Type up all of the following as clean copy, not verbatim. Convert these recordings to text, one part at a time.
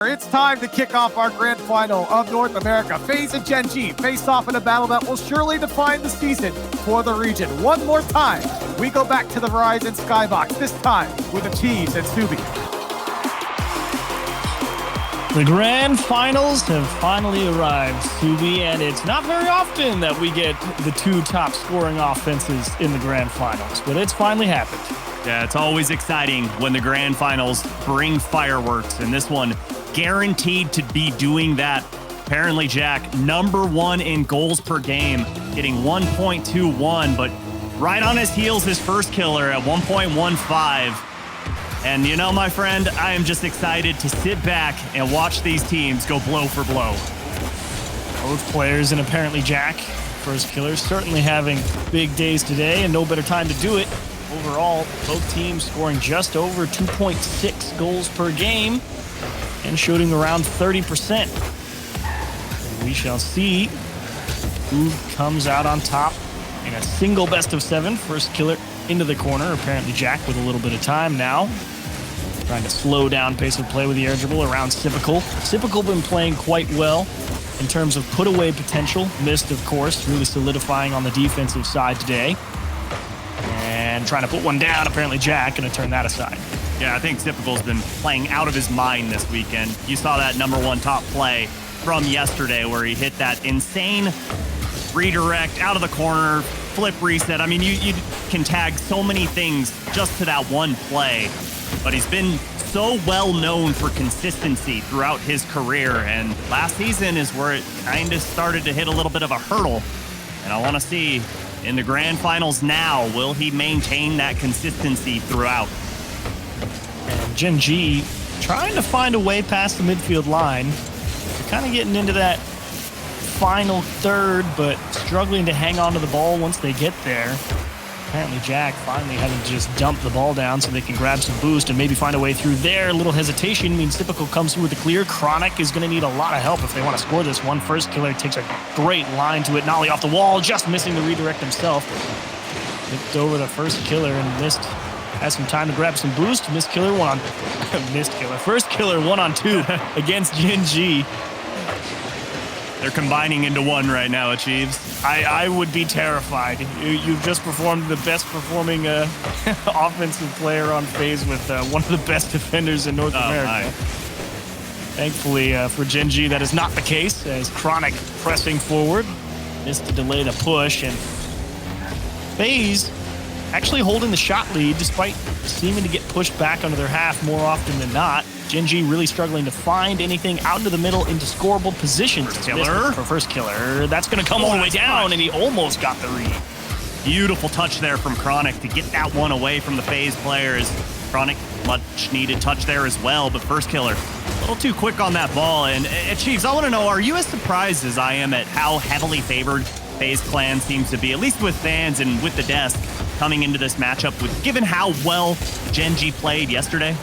It's time to kick off our grand final of North America. FaZe and Gen.G face off in a battle that will surely define the season for the region. One more time, we go back to the Verizon Skybox, this time with Achieves and Subi. The grand finals have finally arrived, Subi, and it's not very often that we get the two top scoring offenses in the grand finals, but it's finally happened. Yeah, it's always exciting when the grand finals bring fireworks, and this one guaranteed to be doing that. Apparently, Jack, #1 in goals per game, getting 1.21, but right on his heels, his first killer at 1.15. And you know, my friend, I am just excited to sit back and watch these teams go blow for blow. Both players and apparently Jack, first killer, certainly having big days today, and no better time to do it. Overall, both teams scoring just over 2.6 goals per game and shooting around 30%. And we shall see who comes out on top in a single best of 7. First killer into the corner. Apparently Jack with a little bit of time now. Trying to slow down pace of play with the air dribble around Sipical. Sipical been playing quite well in terms of put away potential. Missed, of course, really solidifying on the defensive side today. And trying to put one down. Apparently Jack going to turn that aside. Yeah, I think Sipical's been playing out of his mind this weekend. You saw that #1 top play from yesterday where he hit that insane redirect out of the corner, flip reset. I mean, you can tag so many things just to that one play, but he's been so well known for consistency throughout his career, and last season is where it kind of started to hit a little bit of a hurdle, and I want to see in the grand finals now, will he maintain that consistency throughout? And Gen.G trying to find a way past the midfield line. They're kind of getting into that final third, but struggling to hang on to the ball once they get there. Apparently Jack finally having to just dump the ball down so they can grab some boost and maybe find a way through there. A little hesitation means Typical comes through with a clear. Chronic is going to need a lot of help if they want to score this one. First killer takes a great line to it. Nolly off the wall, just missing the redirect himself. Tipped over the first killer and missed. Has some time to grab some boost. Missed killer, one on... missed killer. First killer, 1-on-2 against Gen.G. They're combining into one right now, Achieves. I would be terrified. You've just performed the best performing offensive player on FaZe with one of the best defenders in North America. My. Thankfully for Gen.G, that is not the case, as Chronic pressing forward. Missed to delay the push, and FaZe actually holding the shot lead despite seeming to get pushed back under their half more often than not. Gen.G really struggling to find anything out into the middle into scoreable positions. First killer. For first killer. That's going to come all the way down, and he almost got the read. Beautiful touch there from Chronic to get that one away from the FaZe players. Chronic, much needed touch there as well, but first killer, a little too quick on that ball. And Chiefs, I want to know, are you as surprised as I am at how heavily favored FaZe Clan seems to be, at least with fans and with the desk, coming into this matchup, with given how well Gen.G played yesterday?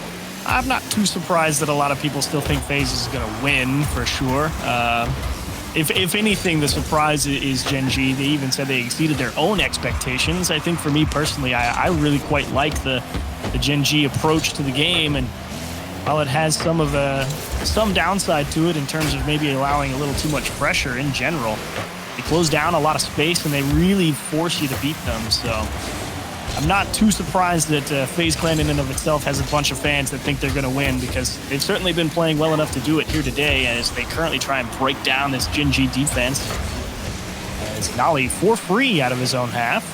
I'm not too surprised that a lot of people still think FaZe is going to win, for sure. If anything, the surprise is Gen.G. They even said they exceeded their own expectations. I think for me personally, I really quite like the Gen.G approach to the game, and while it has some downside to it in terms of maybe allowing a little too much pressure in general, they close down a lot of space and they really force you to beat them. So I'm not too surprised that FaZe Clan in and of itself has a bunch of fans that think they're going to win, because they've certainly been playing well enough to do it here today as they currently try and break down this Gen.G defense. As Nolly for free out of his own half.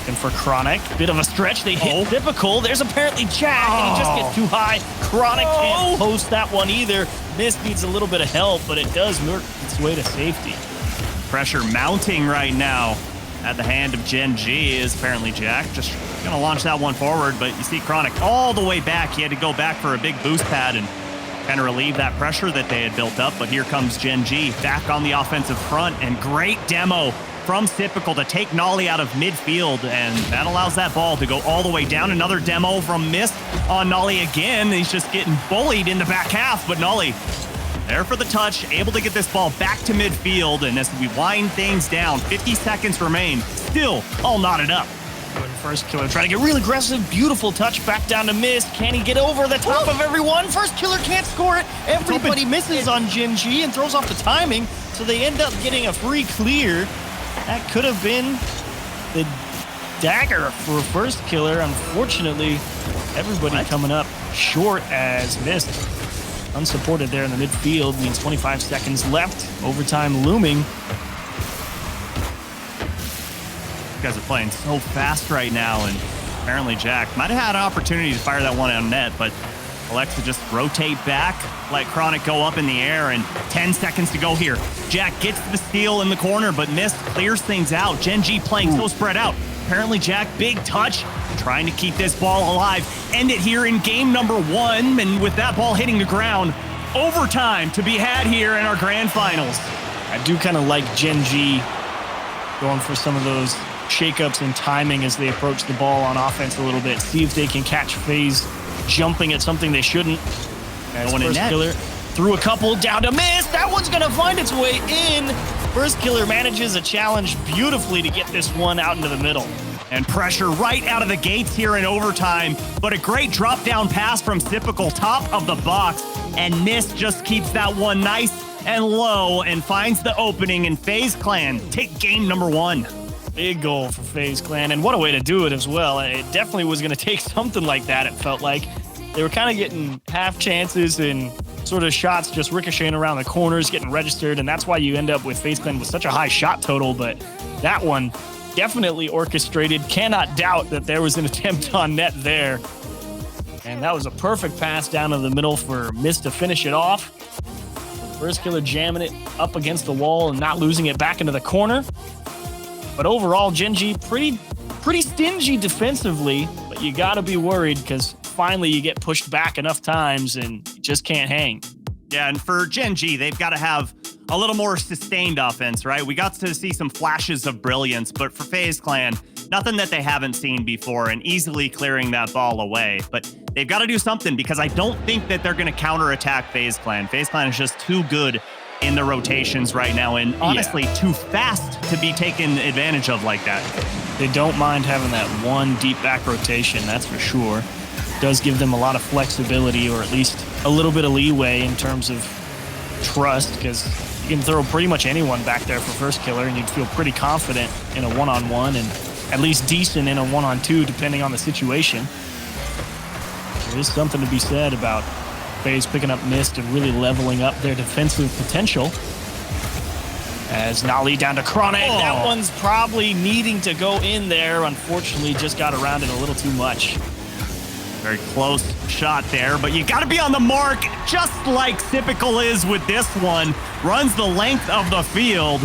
And for Chronic, bit of a stretch. They hit Typical. There's apparently Jack, and he just gets too high. Chronic can't post that one either. This needs a little bit of help, but it does work its way to safety. Pressure mounting right now at the hand of Gen.G is apparently Jack. Just gonna launch that one forward, but you see Chronic all the way back. He had to go back for a big boost pad and kind of relieve that pressure that they had built up. But here comes Gen.G back on the offensive front, and great demo from Typical to take Nolly out of midfield, and that allows that ball to go all the way down. Another demo from Mist on Nolly again. He's just getting bullied in the back half, but Nolly there for the touch, able to get this ball back to midfield, and as we wind things down, 50 seconds remain, still all knotted up. When First Killer trying to get real aggressive. Beautiful touch back down to Mist. Can he get over the top of everyone? First Killer can't score it. Everybody misses on Gen.G and throws off the timing, so they end up getting a free clear. That could have been the dagger for First Killer. Unfortunately, everybody coming up short as Mist unsupported there in the midfield. Means 25 seconds left. Overtime looming. You guys are playing so fast right now, and apparently Jack might have had an opportunity to fire that one on net, but Alexa just rotate back, let Chronic go up in the air, and 10 seconds to go here. Jack gets the steal in the corner, but Mist clears things out. Gen.G playing so spread out. Apparently Jack, big touch, trying to keep this ball alive. End it here in game number 1, and with that ball hitting the ground, overtime to be had here in our grand finals. I do kind of like Gen.G going for some of those shakeups and timing as they approach the ball on offense a little bit. See if they can catch FaZe jumping at something they shouldn't. As First Killer threw a couple down to Mist. That one's going to find its way in. First Killer manages a challenge beautifully to get this one out into the middle. And pressure right out of the gates here in overtime, but a great drop down pass from Typical, top of the box, and Mist just keeps that one nice and low and finds the opening, and FaZe Clan take game number 1. Big goal for FaZe Clan, and what a way to do it as well. It definitely was going to take something like that, it felt like. They were kind of getting half chances and sort of shots just ricocheting around the corners, getting registered, and that's why you end up with FaZe Clan with such a high shot total, but that one definitely orchestrated. Cannot doubt that there was an attempt on net there. And that was a perfect pass down to the middle for Mist to finish it off. First Killer jamming it up against the wall and not losing it back into the corner. But overall, Gen.G pretty stingy defensively, but you got to be worried because finally you get pushed back enough times and you just can't hang. Yeah, and for Gen.G, they've got to have a little more sustained offense, right? We got to see some flashes of brilliance, but for FaZe Clan, nothing that they haven't seen before and easily clearing that ball away. But they've got to do something because I don't think that they're going to counterattack FaZe Clan. FaZe Clan is just too good in the rotations right now, and honestly too fast to be taken advantage of like that. They don't mind having that one deep back rotation, that's for sure. It does give them a lot of flexibility, or at least a little bit of leeway in terms of trust, because you can throw pretty much anyone back there for First Killer and you'd feel pretty confident in a one-on-one and at least decent in a one-on-two depending on the situation. There is something to be said about FaZe picking up Mist and really leveling up their defensive potential. As Nolly down to Chronic. That one's probably needing to go in there. Unfortunately, just got around it a little too much. Very close shot there, but you got to be on the mark, just like Typical is with this one. Runs the length of the field,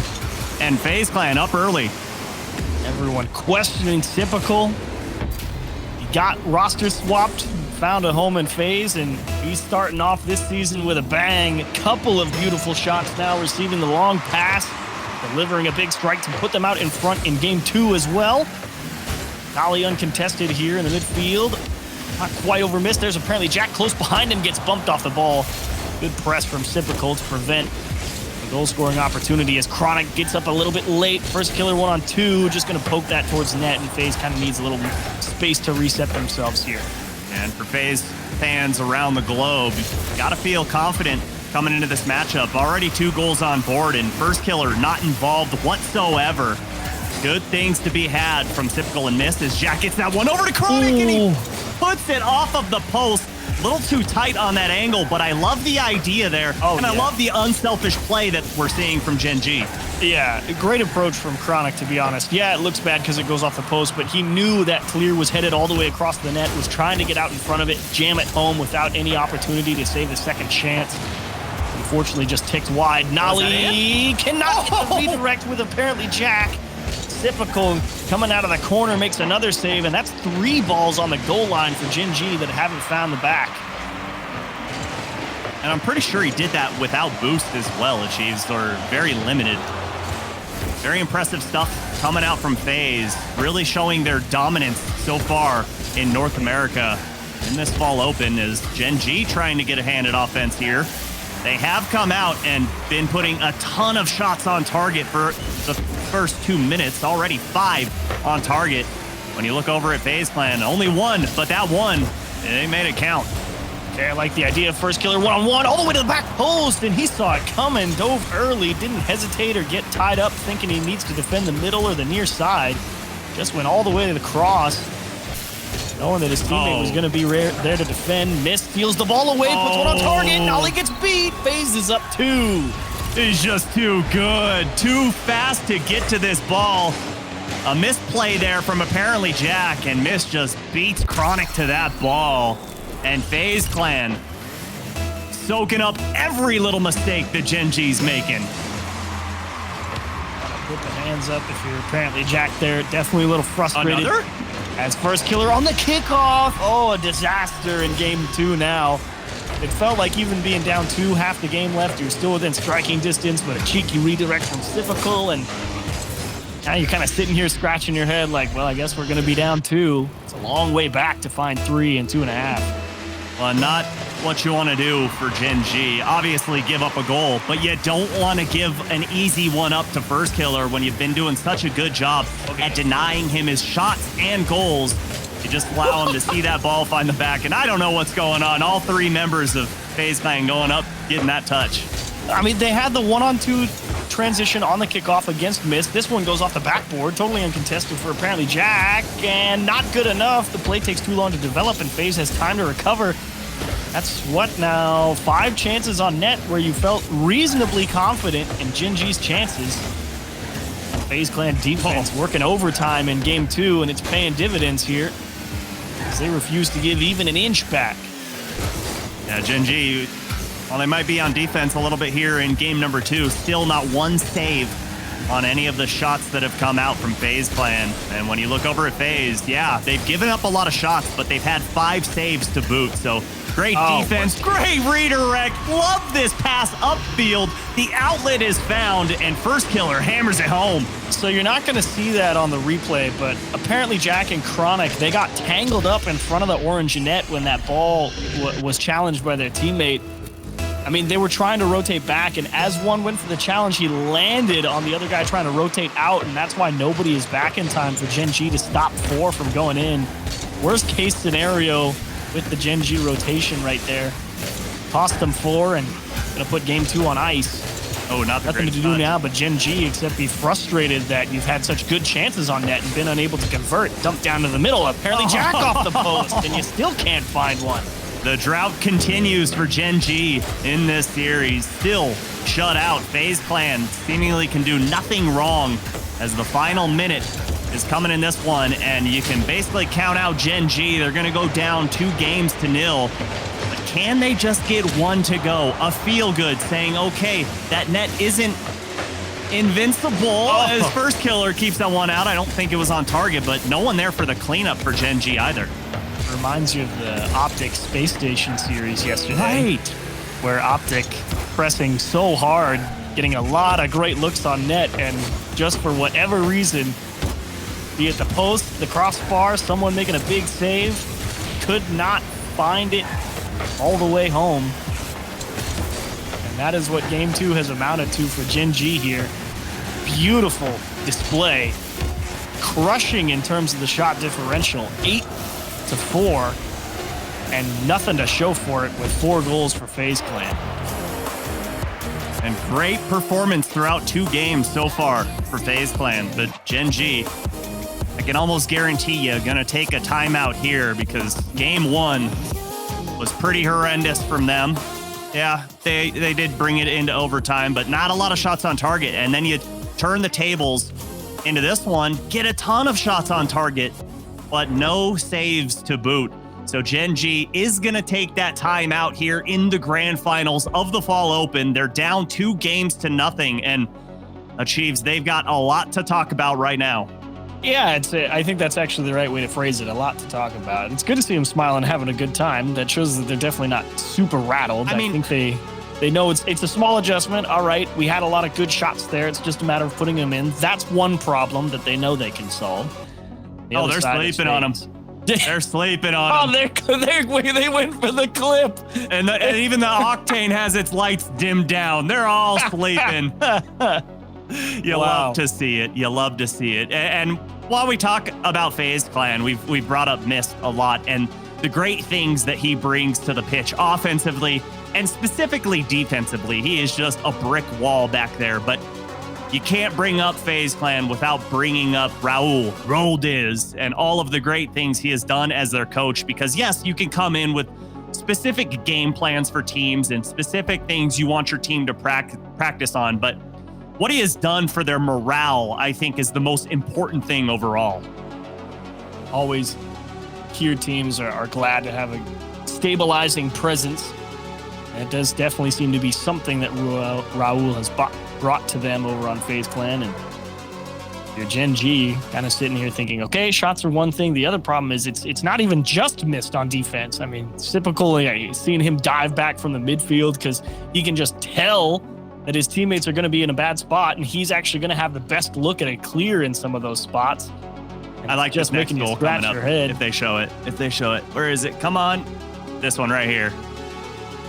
and FaZe Clan up early. Everyone questioning Typical. He got roster swapped, found a home in FaZe, and he's starting off this season with a bang. Couple of beautiful shots now, receiving the long pass, delivering a big strike to put them out in front in game 2 as well. Nolly uncontested here in the midfield. Not quite over Mist. There's apparently Jack close behind him, gets bumped off the ball. Good press from Typical to prevent the goal-scoring opportunity as Chronic gets up a little bit late. First Killer 1-on-2, just going to poke that towards net, and FaZe kind of needs a little space to reset themselves here. And for FaZe fans around the globe, got to feel confident coming into this matchup. Already 2 goals on board, and First Killer not involved whatsoever. Good things to be had from Typical and Mist as Jack gets that one over to Chronic, and he puts it off of the post. A little too tight on that angle, but I love the idea there, I love the unselfish play that we're seeing from Gen.G. Yeah, great approach from Chronic, to be honest. Yeah, it looks bad because it goes off the post, but he knew that clear was headed all the way across the net, was trying to get out in front of it, jam it home without any opportunity to save the second chance. Unfortunately, just ticked wide. Nolly cannot get the redirect with apparently Jack. Typical coming out of the corner makes another save, and that's 3 balls on the goal line for Gen.G that haven't found the back. And I'm pretty sure he did that without boost as well, Achieves, or very limited. Very impressive stuff coming out from FaZe, really showing their dominance so far in North America in this fall open. Is Gen.G trying to get a hand at offense here. They have come out and been putting a ton of shots on target for the first 2 minutes, already 5 on target. when you look over at FaZe Clan, only one, but that one, they made it count. Okay, I like the idea of first killer one-on-one all the way to the back post, and he saw it coming, dove early, didn't hesitate or get tied up thinking he needs to defend the middle or the near side. Just went all the way to the cross, knowing that his teammate was going to be there to defend. Miss, steals the ball away, puts one on target, and Ollie gets beat. FaZe is up 2. He's just too good, too fast to get to this ball. A misplay there from apparently Jack, and Miss just beats Chronic to that ball. And FaZe Clan soaking up every little mistake that Gen.G's making. Put the hands up if you're apparently Jack there. Definitely a little frustrated. Another? As first killer on the kickoff. Oh, a disaster in game 2 now. It felt like even being down 2, half the game left, you're still within striking distance, but a cheeky redirect from Siffical, and now you're kind of sitting here scratching your head like, well, I guess we're going to be down 2. It's a long way back to find 3 and 2.5. Well, not what you want to do for Gen.G. Obviously, give up a goal, but you don't want to give an easy one up to first killer when you've been doing such a good job at denying him his shots and goals. You just allow him to see that ball, find the back, and I don't know what's going on. All 3 members of FaZe Clan going up, getting that touch. I mean, they had the 1-on-2 transition on the kickoff against Miss. This one goes off the backboard, totally uncontested for apparently Jack, and not good enough. The play takes too long to develop, and FaZe has time to recover. That's what now? 5 chances on net where you felt reasonably confident in Gen.G's chances. FaZe Clan defense working overtime in game 2, and it's paying dividends here as they refuse to give even an inch back. Yeah, Gen.G, while they might be on defense a little bit here in game number 2, still not one save on any of the shots that have come out from FaZe Clan. And when you look over at FaZe, yeah, they've given up a lot of shots, but they've had 5 saves to boot. So great defense, great redirect. Love this pass upfield. The outlet is found, and first killer hammers it home. So you're not going to see that on the replay, but apparently Jack and Chronic, they got tangled up in front of the orange net when that ball was challenged by their teammate. I mean, they were trying to rotate back, and as one went for the challenge, he landed on the other guy trying to rotate out, and that's why nobody is back in time for Gen.G to stop 4 from going in. Worst case scenario with the Gen.G rotation right there. Cost them 4 and gonna put game 2 on ice. Oh, not the Nothing to do now but Gen.G except be frustrated that you've had such good chances on net and been unable to convert. Dumped down to the middle, apparently Jack off the post, and you still can't find one. The drought continues for Gen.G in this series. Still shut out. FaZe Clan seemingly can do nothing wrong as the final minute is coming in this one, and you can basically count out Gen.G. They're going to go down 2-0. But can they just get 1 to go? A feel-good saying, okay, that net isn't invincible as first killer keeps that one out. I don't think it was on target, but no one there for the cleanup for Gen.G either. Reminds you of the Optic Space Station series yesterday. Right. Where Optic pressing so hard, getting a lot of great looks on net, and just for whatever reason, be it the post, the crossbar, someone making a big save, could not find it all the way home. And that is what game 2 has amounted to for Gen.G here. Beautiful display. Crushing in terms of the shot differential. 8-4, and nothing to show for it with 4 goals for FaZe Clan. And great performance throughout 2 games so far for FaZe Clan. But Gen.G, I can almost guarantee you, gonna take a timeout here because game 1 was pretty horrendous from them. Yeah, they did bring it into overtime, but not a lot of shots on target. And then you turn the tables into this one, get a ton of shots on target, but no saves to boot. So Gen.G is going to take that time out here in the grand finals of the Fall Open. They're down 2-0, and Achieves, they've got a lot to talk about right now. Yeah, I think that's actually the right way to phrase it. A lot to talk about. It's good to see them smiling and having a good time. That shows that they're definitely not super rattled. I think they know it's a small adjustment. All right, we had a lot of good shots there. It's just a matter of putting them in. That's one problem that they know they can solve. They're sleeping on them. They're sleeping on them. They went for the clip. And even the Octane has its lights dimmed down. They're all sleeping. You love to see it. You love to see it. And while we talk about FaZe Clan, we've brought up Mist a lot and the great things that he brings to the pitch offensively and specifically defensively. He is just a brick wall back there. But you can't bring up FaZe Clan without bringing up Raul Diz, and all of the great things he has done as their coach. Because yes, you can come in with specific game plans for teams and specific things you want your team to practice on, but what he has done for their morale, I think, is the most important thing overall. Always here teams are glad to have a stabilizing presence. And it does definitely seem to be something that Raul has brought to them over on FaZe Clan. And your Gen.G kind of sitting here thinking, okay, shots are one thing. The other problem is it's not even just Mist on defense. I mean, typically seeing him dive back from the midfield because he can just tell that his teammates are going to be in a bad spot, and he's actually going to have the best look at a clear in some of those spots. And I like just this next making you goal scratch coming your up. head. If they show it. Where is it? Come on. This one right here.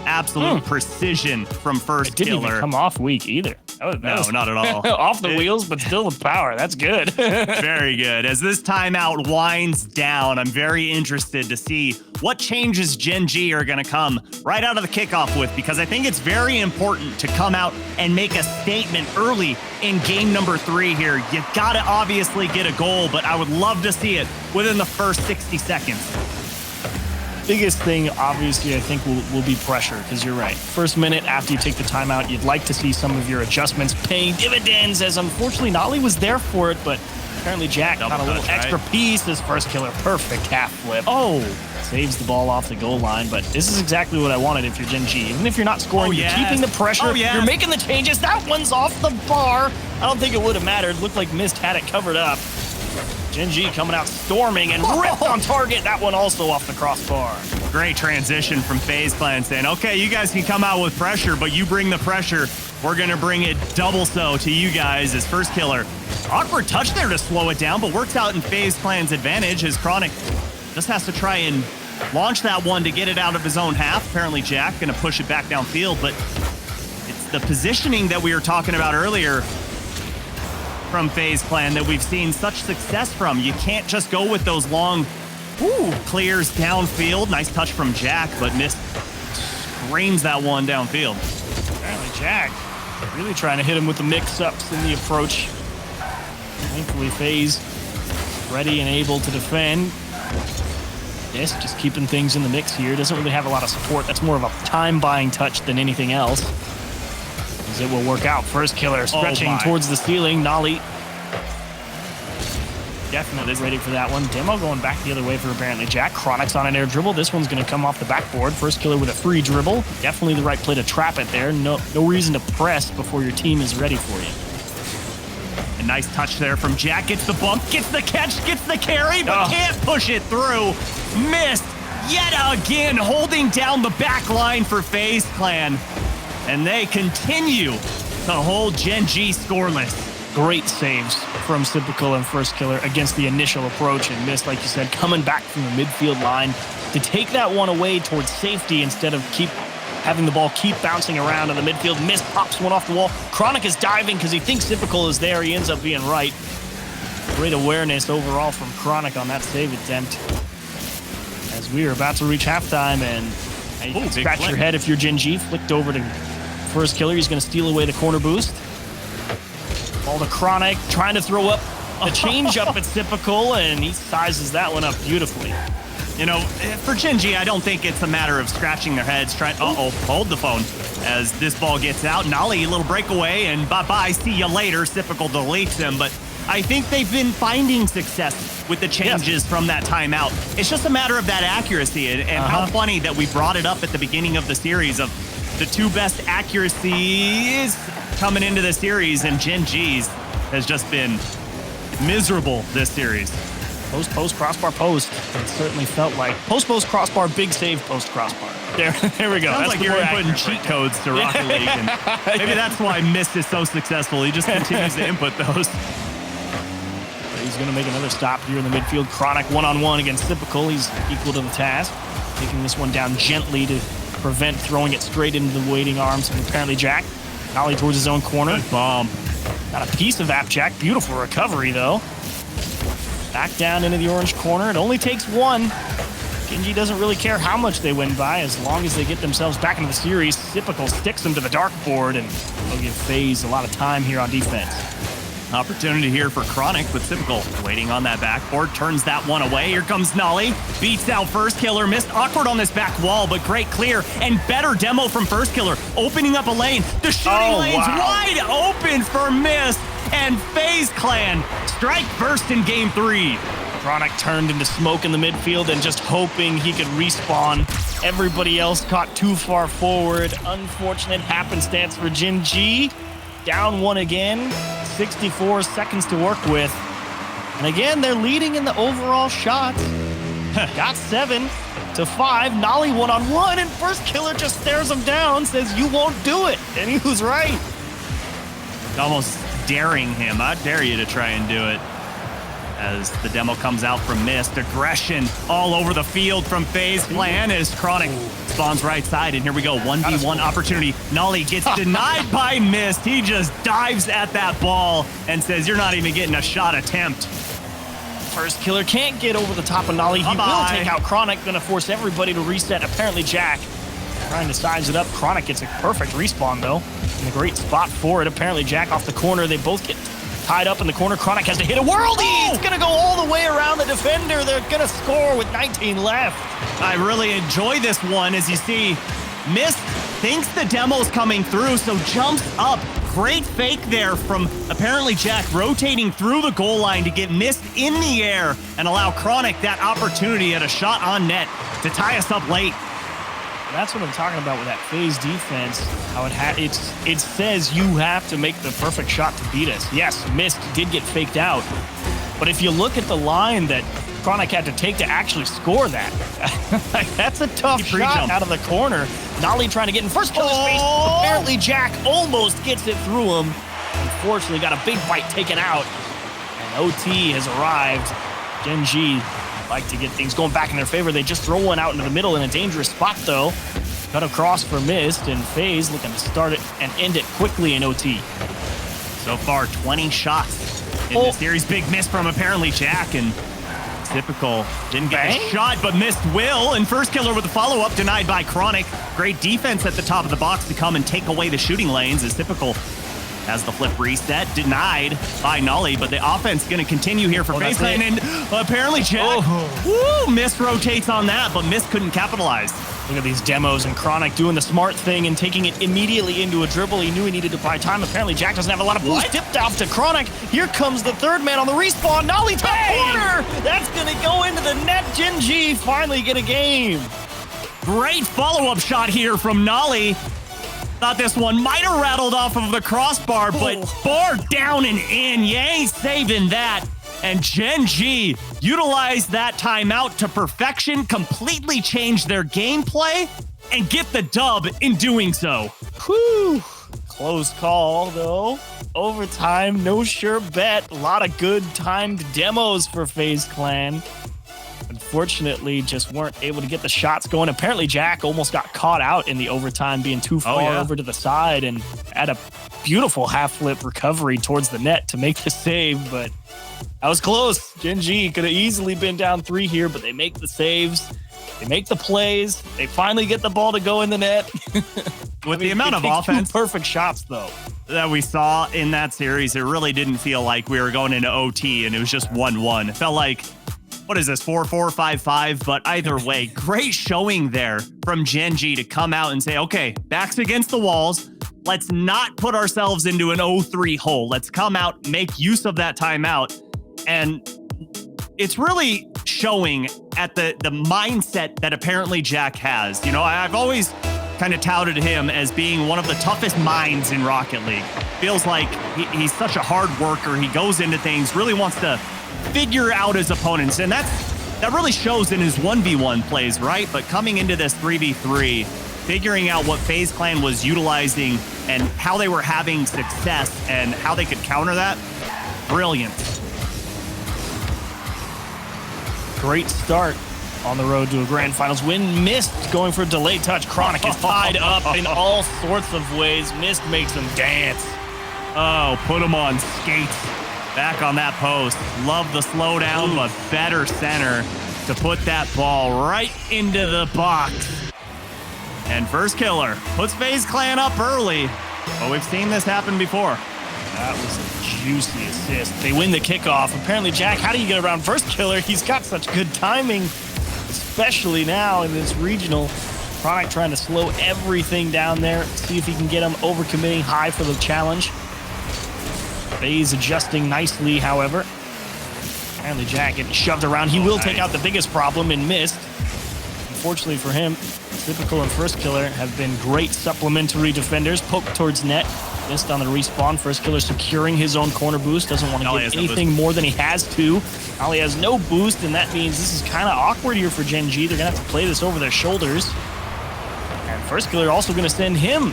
Absolute precision from first It didn't killer. even come off weak either. No, not at all. Off the wheels, but still with power. That's good. Very good. As this timeout winds down, I'm very interested to see what changes Gen.G are going to come right out of the kickoff with, because I think it's very important to come out and make a statement early in game number 3 here. You got to obviously get a goal, but I would love to see it within the first 60 seconds. Biggest thing, obviously, I think will be pressure, because you're right. First minute after you take the timeout, you'd like to see some of your adjustments paying dividends, as unfortunately Nolly was there for it, but apparently Jack got a little extra piece. His first killer, perfect half flip. Oh, saves the ball off the goal line, but this is exactly what I wanted if you're Gen.G. Even if you're not scoring, you're keeping the pressure, you're making the changes. That one's off the bar. I don't think it would have mattered. It looked like Mist had it covered up. Gen.G coming out storming and ripped on target. That one also off the crossbar. Great transition from FaZe Clan saying, okay, you guys can come out with pressure, but you bring the pressure. We're going to bring it double so to you guys as first killer. Awkward touch there to slow it down, but works out in FaZe Clan's advantage as Chronic just has to try and launch that one to get it out of his own half. Apparently Jack going to push it back downfield, but it's the positioning that we were talking about earlier from FaZe Clan that we've seen such success from. You can't just go with those long clears downfield. Nice touch from Jack, but Mist screams that one downfield. Apparently Jack really trying to hit him with the mix-ups in the approach. Thankfully FaZe ready and able to defend. Yes, just keeping things in the mix here. Doesn't really have a lot of support. That's more of a time-buying touch than anything else. As it will work out. First killer stretching towards the ceiling. Nolly definitely ready for that one. Demo going back the other way for apparently Jack. Chronic's on an air dribble. This one's going to come off the backboard. First killer with a free dribble. Definitely the right play to trap it there. No reason to press before your team is ready for you. A nice touch there from Jack. Gets the bump, gets the catch, gets the carry, but can't push it through. Missed yet again, holding down the back line for FaZe Clan. And they continue to hold Gen.G scoreless. Great saves from Sypical and first killer against the initial approach, and Mist, like you said, coming back from the midfield line to take that one away towards safety instead of having the ball keep bouncing around in the midfield. Mist pops one off the wall. Chronic is diving because he thinks Sypical is there. He ends up being right. Great awareness overall from Chronic on that save attempt. As we are about to reach halftime, and you can scratch your head if you're Gen.G. Flicked over to first killer. He's going to steal away the corner boost. Ball to Chronic, trying to throw up a change up at Sypical, and he sizes that one up beautifully. You know, for Gen.G, I don't think it's a matter of scratching their heads, trying, hold the phone as this ball gets out. Nolly, a little breakaway, and bye-bye, see you later. Sypical deletes him, but I think they've been finding success with the changes from that timeout. It's just a matter of that accuracy, and how funny that we brought it up at the beginning of the series of the two best accuracies coming into the series, and Gen.G's has just been miserable this series. Post, crossbar, post. It certainly felt like post, crossbar, big save, post, crossbar. There we go. Sounds like you're inputting cheat codes to Rocket League, and maybe that's why Mist is so successful. He just continues to input those. He's going to make another stop here in the midfield. Chronic one-on-one against Sypical. He's equal to the task. Taking this one down gently to prevent throwing it straight into the waiting arms of apparently Jack. Nolly towards his own corner. Good bomb. Got a piece of Appjack. Beautiful recovery, though. Back down into the orange corner. It only takes one. Gen.G doesn't really care how much they win by as long as they get themselves back into the series. Typical sticks them to the dartboard, and they'll give FaZe a lot of time here on defense. Opportunity here for Chronic, with Typical waiting on that backboard, turns that one away. Here comes Nolly, beats out First Killer, missed awkward on this back wall, but great clear, and better demo from First Killer, opening up a lane. The shooting lane's wide open for Mist, and FaZe Clan strike first in game 3. Chronic turned into smoke in the midfield and just hoping he could respawn. Everybody else caught too far forward. Unfortunate happenstance for Gen.G. Down one again. 64 seconds to work with. And again, they're leading in the overall shots. Got 7 to 5. Nolly one-on-one, and First Killer just stares him down, says, "You won't do it." And he was right. Almost daring him. I dare you to try and do it. As the demo comes out from Mist. Aggression all over the field from FaZe Clan as Chronic spawns right side. And here we go, 1v1 opportunity. Nolly gets denied by Mist. He just dives at that ball and says, "You're not even getting a shot attempt." First Killer can't get over the top of Nolly. He will take out Chronic, gonna force everybody to reset. Apparently Jack trying to size it up. Chronic gets a perfect respawn, though. In a great spot for it. Apparently Jack off the corner. They both get tied up in the corner. Chronic has to hit a worldie. It's gonna go all the way around the defender. They're gonna score with 19 left. I really enjoy this one. As you see, Mist thinks the demo's coming through, so jumps up. Great fake there from apparently Jack, rotating through the goal line to get Mist in the air and allow Chronic that opportunity at a shot on net to tie us up late. That's what I'm talking about with that FaZe defense. How it says you have to make the perfect shot to beat us. Yes, Mist did get faked out, but if you look at the line that Chronic had to take to actually score that, that's a tough shot out of the corner. Nolly trying to get in First Killer's face. Apparently Jack almost gets it through him. Unfortunately, got a big bite taken out, and OT has arrived. Gen.G like to get things going back in their favor. They just throw one out into the middle in a dangerous spot, though. Cut across for Mist, and FaZe looking to start it and end it quickly in OT. So far, 20 shots in this series. Big miss from apparently Jack, and Typical didn't get a shot, but Mist will. And First Killer with the follow-up denied by Chronic. Great defense at the top of the box to come and take away the shooting lanes as Typical has the flip reset, denied by Nolly, but the offense going to continue here for FaZe Clan, and apparently Jack, Mist rotates on that, but Mist couldn't capitalize. Look at these demos, and Chronic doing the smart thing and taking it immediately into a dribble. He knew he needed to buy time. Apparently Jack doesn't have a lot of boost. Tipped off to Chronic. Here comes the third man on the respawn. Nolly top corner. That's going to go into the net. Gen.G finally get a game. Great follow-up shot here from Nolly. Thought this one might have rattled off of the crossbar, but bar down and in. You ain't saving that. And Gen.G utilized that timeout to perfection, completely change their gameplay, and get the dub in doing so. Whew. Close call, though. Overtime, no sure bet. A lot of good timed demos for FaZe Clan. Unfortunately, just weren't able to get the shots going. Apparently, Jack almost got caught out in the overtime, being too far over to the side, and had a beautiful half-flip recovery towards the net to make the save, but that was close. Gen.G could have easily been down 3 here, but they make the saves. They make the plays. They finally get the ball to go in the net. With the amount of offense, perfect shots, though, that we saw in that series, it really didn't feel like we were going into OT and it was just 1-1. It felt like, what is this, 4-4, 5-5? But either way, great showing there from Gen.G to come out and say, okay, backs against the walls. Let's not put ourselves into an 0-3 hole. Let's come out, make use of that timeout. And it's really showing at the mindset that apparently Jack has. You know, I've always kind of touted him as being one of the toughest minds in Rocket League. Feels like he's such a hard worker. He goes into things, really wants to figure out his opponents, and that really shows in his 1v1 plays, right? But coming into this 3v3, figuring out what FaZe Clan was utilizing and how they were having success and how they could counter that, brilliant. Great start on the road to a grand finals win. Mist going for a delayed touch. Chronic is tied up in all sorts of ways. Mist makes him dance. Oh, put him on skates. Back on that post. Love the slowdown, but better center to put that ball right into the box. And first killer puts FaZe Clan up early, but we've seen this happen before. That was a juicy assist. They win the kickoff. Apparently, Jack, how do you get around first killer? He's got such good timing, especially now in this regional. Chronic trying to slow everything down there, see if he can get him overcommitting high for the challenge. FaZe adjusting nicely, however. Apparently, Jack getting shoved around. He will take out the biggest problem in Mist. Unfortunately for him, Typical and First Killer have been great supplementary defenders. Poke towards net. Missed on the respawn. First Killer securing his own corner boost. Doesn't want to give anything more than he has to. Ollie has no boost, and that means this is kind of awkward here for Gen.G. They're going to have to play this over their shoulders. And First Killer also going to send him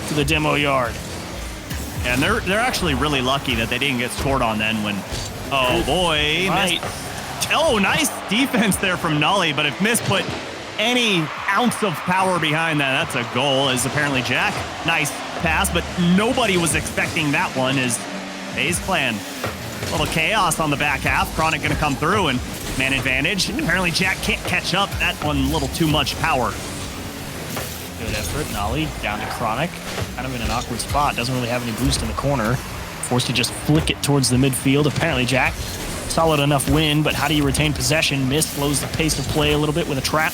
to the demo yard. And they're actually really lucky that they didn't get scored on then when... Oh, boy. Right. Oh, nice defense there from Nully, but if Mist put any ounce of power behind that, that's a goal, as apparently Jack. Nice pass, but nobody was expecting that one as FaZe Clan. A little chaos on the back half. Chronic going to come through and man advantage. Apparently Jack can't catch up. That one a little too much power. Good effort. Nolly down to Chronic. Kind of in an awkward spot. Doesn't really have any boost in the corner. Forced to just flick it towards the midfield. Apparently Jack, solid enough win, but how do you retain possession? Mist slows the pace of play a little bit with a trap.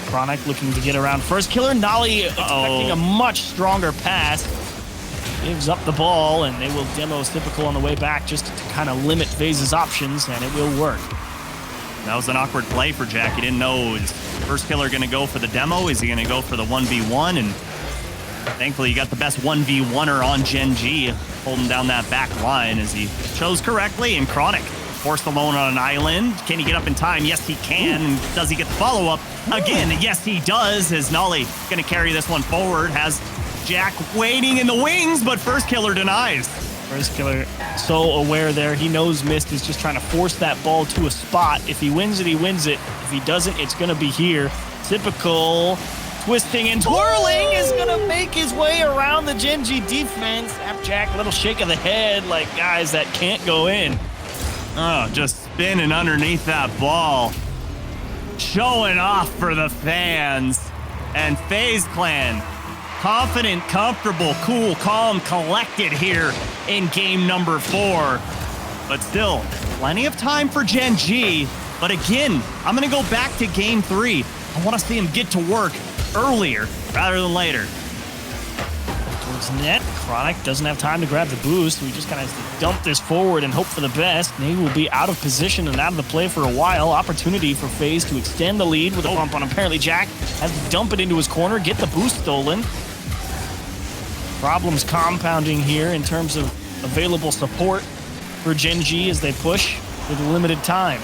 Chronic looking to get around First Killer. Nolly expecting a much stronger pass. Gives up the ball, and they will demo Typical on the way back just to kind of limit FaZe's options, and it will work. That was an awkward play for Jack. He didn't know, is First Killer going to go for the demo? Is he going to go for the 1v1? And thankfully, he got the best 1v1er on Gen.G, holding down that back line as he chose correctly. And Chronic forced alone on an island. Can he get up in time? Yes, he can. And does he get the follow-up? Again, yes, he does, as Nolly going to carry this one forward. Has Jack waiting in the wings, but First Killer denies. First Killer so aware there. He knows Mist is just trying to force that ball to a spot. If he wins it, he wins it. If he doesn't, it's going to be here. Typical twisting and twirling is going to make his way around the Gen.G defense. Jack, little shake of the head like, guys, that can't go in. Oh, just spinning underneath that ball. Showing off for the fans. And FaZe Clan, confident, comfortable, cool, calm, collected here in game number 4. But still, plenty of time for Gen.G. But again, I'm going to go back to game 3. I want to see him get to work earlier rather than later. Towards net, Chronic doesn't have time to grab the boost. We just kind of have to dump this forward and hope for the best. He will be out of position and out of the play for a while. Opportunity for FaZe to extend the lead with a bump on. Apparently Jack has to dump it into his corner, get the boost stolen. Problems compounding here in terms of available support for Gen.G as they push with limited time.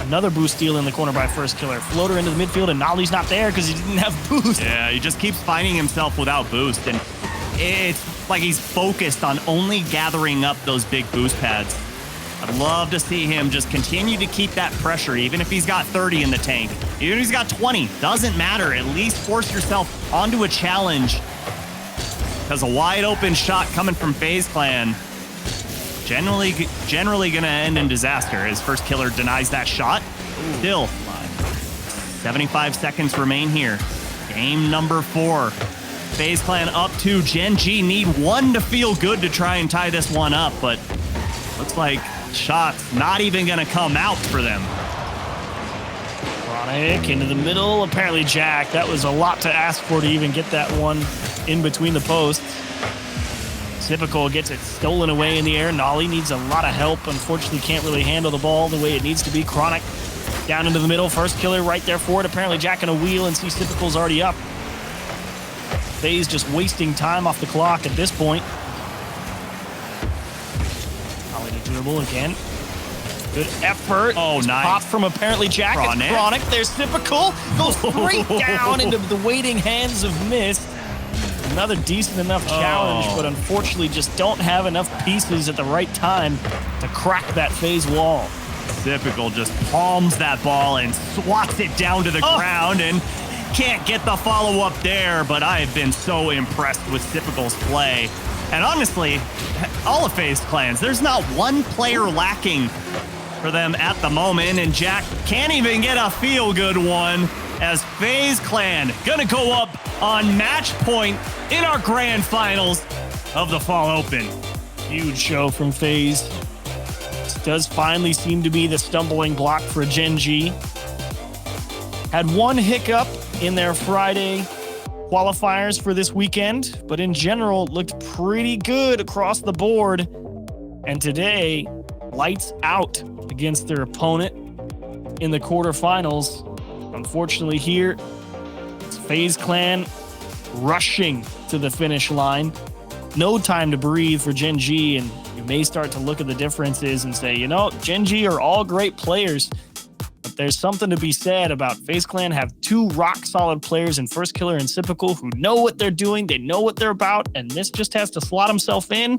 Another boost steal in the corner by First Killer. Floater into the midfield, and Nolly's not there because he didn't have boost. Yeah, he just keeps finding himself without boost, and it's like he's focused on only gathering up those big boost pads. I'd love to see him just continue to keep that pressure, even if he's got 30 in the tank. Even if he's got 20, doesn't matter. At least force yourself onto a challenge, because a wide open shot coming from FaZe Clan generally going to end in disaster as First Killer denies that shot. Still, 75 seconds remain here. Game number 4. FaZe Clan up 2. Gen.G need 1 to feel good to try and tie this one up, but looks like shots not even going to come out for them. Chronic into the middle. Apparently Jack, that was a lot to ask for to even get that one in between the posts. Typical gets it stolen away in the air. Nolly needs a lot of help. Unfortunately, can't really handle the ball the way it needs to be. Chronic down into the middle. First Killer right there for it. Apparently Jack in a wheel and sees Typical's already up. FaZe just wasting time off the clock at this point. Nolly to dribble again. Good effort. Oh, nice. Pop from apparently Jack. Chronic. It's Chronic. There's Typical. Goes straight down into the waiting hands of Mist. Another decent enough challenge, but unfortunately just don't have enough pieces at the right time to crack that FaZe wall. Typical just palms that ball and swats it down to the ground, and can't get the follow-up there, but I have been so impressed with Typical's play. And honestly, all of FaZe clans, there's not one player lacking for them at the moment, and Jack can't even get a feel-good one as FaZe clan gonna go up on match point in our grand finals of the Fall Open. Huge show from FaZe. This does finally seem to be the stumbling block for Gen.G. Had one hiccup in their Friday qualifiers for this weekend, but in general looked pretty good across the board. And today, lights out against their opponent in the quarterfinals. Unfortunately here, it's FaZe clan rushing to the finish line. No time to breathe for Gen.G, and you may start to look at the differences and say, you know, Gen.G are all great players, but there's something to be said about FaZe clan have two rock-solid players in First Killer and Typical who know what they're doing, they know what they're about, and this just has to slot himself in,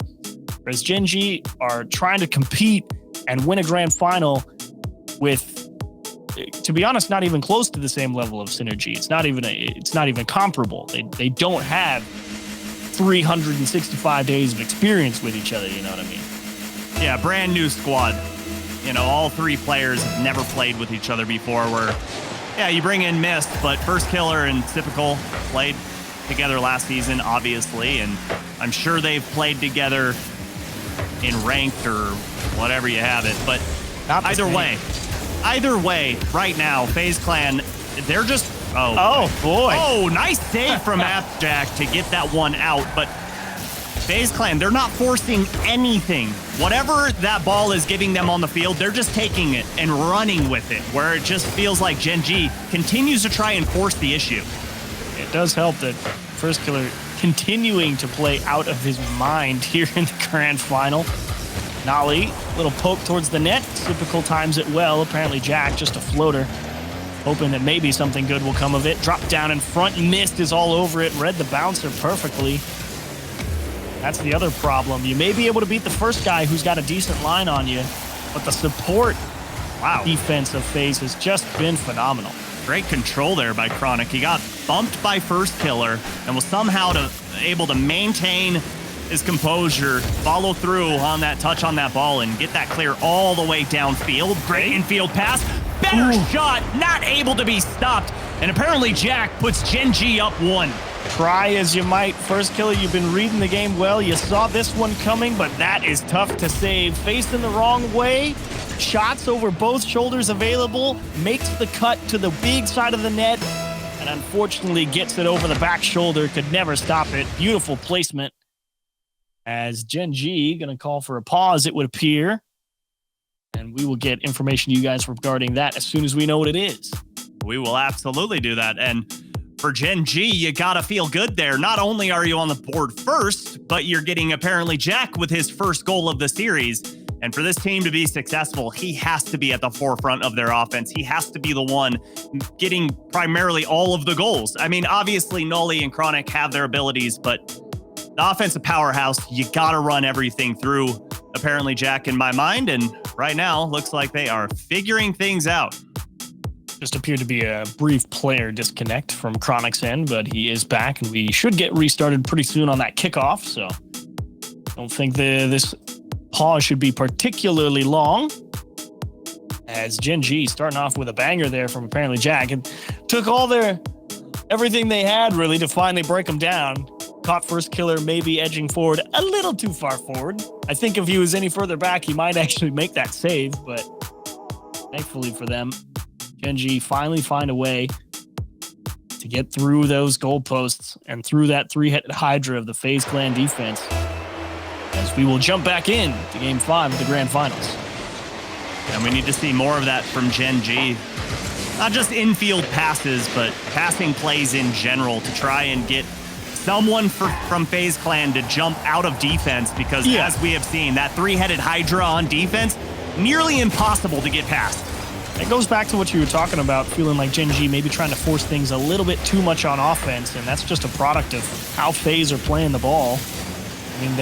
whereas Gen.G are trying to compete and win a grand final with, to be honest, not even close to the same level of synergy. It's not even comparable. They don't have 365 days of experience with each other, you know what I mean? Yeah, brand new squad. You know, all three players have never played with each other before where, yeah, you bring in Mist, but First Killer and Typical played together last season, obviously, and I'm sure they've played together in ranked or whatever you have it, but either way, right now, FaZe clan, they're just, oh boy. Oh, nice save from Jack to get that one out, but FaZe clan, they're not forcing anything. Whatever that ball is giving them on the field, they're just taking it and running with it, where it just feels like Gen.G continues to try and force the issue. It does help that First Killer continuing to play out of his mind here in the grand final. Nolly, little poke towards the net. Typical times it well. Apparently Jack, just a floater. Hoping that maybe something good will come of it. Drop down in front. Mist is all over it. Read the bouncer perfectly. That's the other problem. You may be able to beat the first guy who's got a decent line on you, but the support defense of FaZe has just been phenomenal. Great control there by Chronic. He got bumped by First Killer and was somehow able to maintain his composure, follow through on that touch on that ball, and get that clear all the way downfield. Great infield pass. Better shot, not able to be stopped. And apparently Jack puts Gen.G up one. Try as you might. First Killer, you've been reading the game well. You saw this one coming, but that is tough to save. Faced in the wrong way. Shots over both shoulders available. Makes the cut to the big side of the net. And unfortunately gets it over the back shoulder. Could never stop it. Beautiful placement. As Gen.G going to call for a pause, it would appear. And we will get information to you guys regarding that as soon as we know what it is. We will absolutely do that. And for Gen.G, you gotta feel good there. Not only are you on the board first, but you're getting apparently Jack with his first goal of the series. And for this team to be successful, he has to be at the forefront of their offense. He has to be the one getting primarily all of the goals. I mean, obviously, Nolly and Chronic have their abilities, but the offensive powerhouse, you gotta run everything through, apparently, Jack, in my mind. And right now, looks like they are figuring things out. Just appeared to be a brief player disconnect from Chronic's end, but he is back, and we should get restarted pretty soon on that kickoff. So I don't think this pause should be particularly long. As Gen.G starting off with a banger there from apparently Jack, and took all everything they had really to finally break them down. Caught First Killer maybe edging forward a little too far forward. I think if he was any further back, he might actually make that save, but thankfully for them, Gen.G finally find a way to get through those goalposts and through that three-headed Hydra of the FaZe clan defense. As we will jump back in to Game 5 of the Grand Finals. And we need to see more of that from Gen.G. Not just infield passes, but passing plays in general to try and get someone from FaZe clan to jump out of defense, because as we have seen, that three-headed Hydra on defense, nearly impossible to get past. It goes back to what you were talking about, feeling like Gen.G maybe trying to force things a little bit too much on offense, and that's just a product of how FaZe are playing the ball. I mean,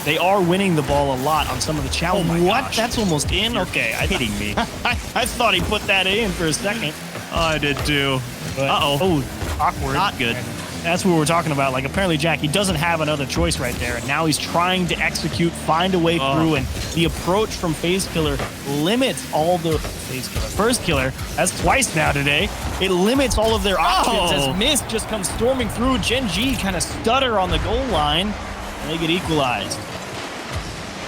they are winning the ball a lot on some of the challenges. What? Gosh. That's almost in? Okay. Kidding me. I thought he put that in for a second. Oh, I did too. Uh-oh. Oh, awkward. Not good. And that's what we're talking about. Like, apparently, Jack, he doesn't have another choice right there. And now he's trying to execute, find a way through. And the approach from FaZe Killer limits all the First Killer. That's twice now today. It limits all of their options as Mist just comes storming through. Gen.G kind of stutter on the goal line. And they get equalized.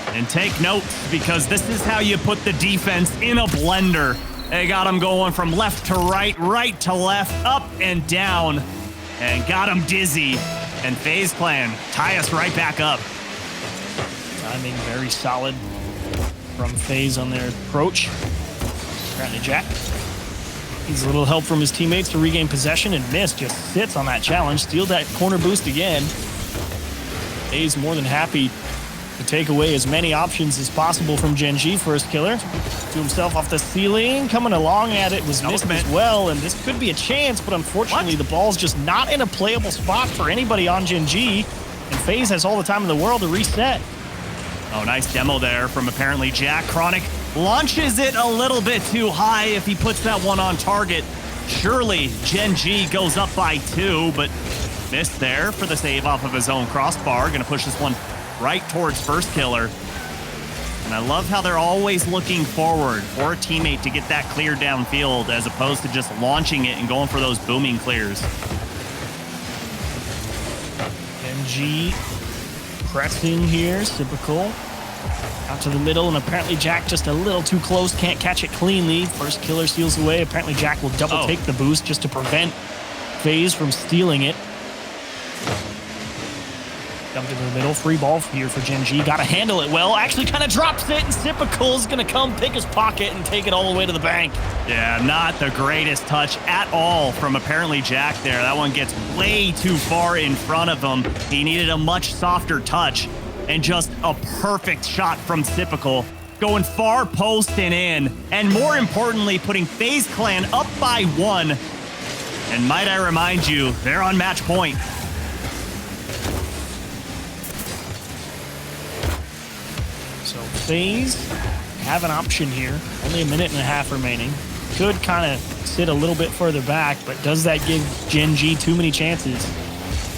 And take note, because this is how you put the defense in a blender. They got him going from left to right, right to left, up and down, and got him dizzy. And FaZe Clan tie us right back up. Timing very solid from FaZe on their approach. Apparently Jack needs a little help from his teammates to regain possession, and Mist just sits on that challenge, steals that corner boost again. FaZe more than happy to take away as many options as possible from Gen.G. First Killer. To himself off the ceiling, coming along at it was Mist as well, and this could be a chance, but unfortunately the ball's just not in a playable spot for anybody on Gen.G, and FaZe has all the time in the world to reset. Oh, nice demo there from apparently Jack. Chronic launches it a little bit too high. If he puts that one on target, surely Gen.G goes up by 2, but missed there for the save off of his own crossbar. Gonna push this one right towards First Killer. And I love how they're always looking forward for a teammate to get that clear downfield as opposed to just launching it and going for those booming clears. Gen.G pressing here, typical. Out to the middle, and apparently Jack just a little too close, can't catch it cleanly. First Killer steals away. Apparently Jack will double take the boost just to prevent FaZe from stealing it. Dumped into the middle, free ball here for Gen.G. Got to handle it well. Actually kind of drops it, and Typical's going to come pick his pocket and take it all the way to the bank. Yeah, not the greatest touch at all from apparently Jack there. That one gets way too far in front of him. He needed a much softer touch, and just a perfect shot from Typical. Going far post and in, and more importantly, putting FaZe Clan up by 1. And might I remind you, they're on match point. So FaZe have an option here. Only a minute and a half remaining. Could kind of sit a little bit further back, but does that give Gen.G too many chances?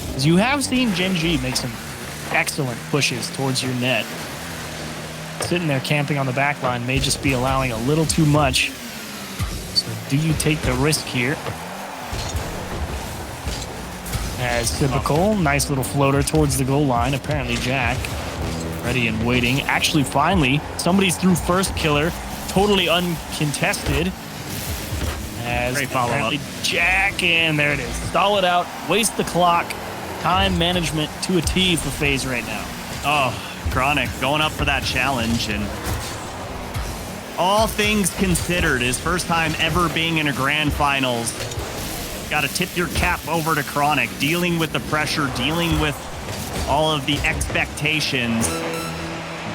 Because you have seen Gen.G make some excellent pushes towards your net. Sitting there camping on the back line may just be allowing a little too much. So do you take the risk here? As Typical, nice little floater towards the goal line. Apparently Jack ready and waiting. Actually, finally, somebody's through First Killer, totally uncontested. As great follow-up. Jack, and there it is. Stall it out, waste the clock. Time management to a T for FaZe right now. Oh, Chronic going up for that challenge, and all things considered, his first time ever being in a grand finals. Got to tip your cap over to Chronic, dealing with the pressure, dealing with all of the expectations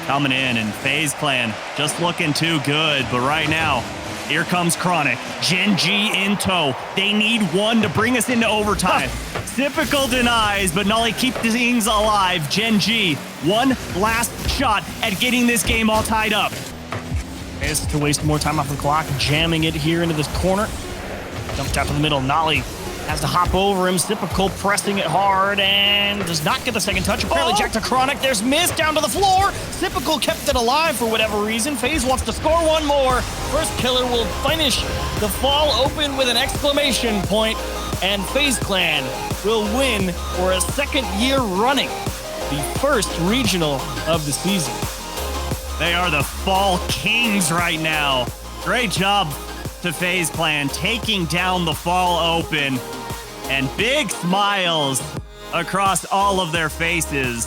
coming in, and FaZe Clan just looking too good. But right now, here comes Chronic. Gen.G in tow. They need one to bring us into overtime. Typical denies, but Nolly keep things alive. Gen.G, one last shot at getting this game all tied up. Is to waste more time off the clock, jamming it here into this corner. Dumped out to the middle. Nolly has to hop over him. Typical pressing it hard and does not get the second touch. Apparently Jack to Chronic. There's Mist down to the floor. Typical kept it alive for whatever reason. FaZe wants to score one more. First Killer will finish the fall open with an exclamation point, and FaZe Clan will win for a second year running the first regional of the season. They are the Fall Kings right now. Great job to FaZe Clan taking down the Fall Open, and big smiles across all of their faces.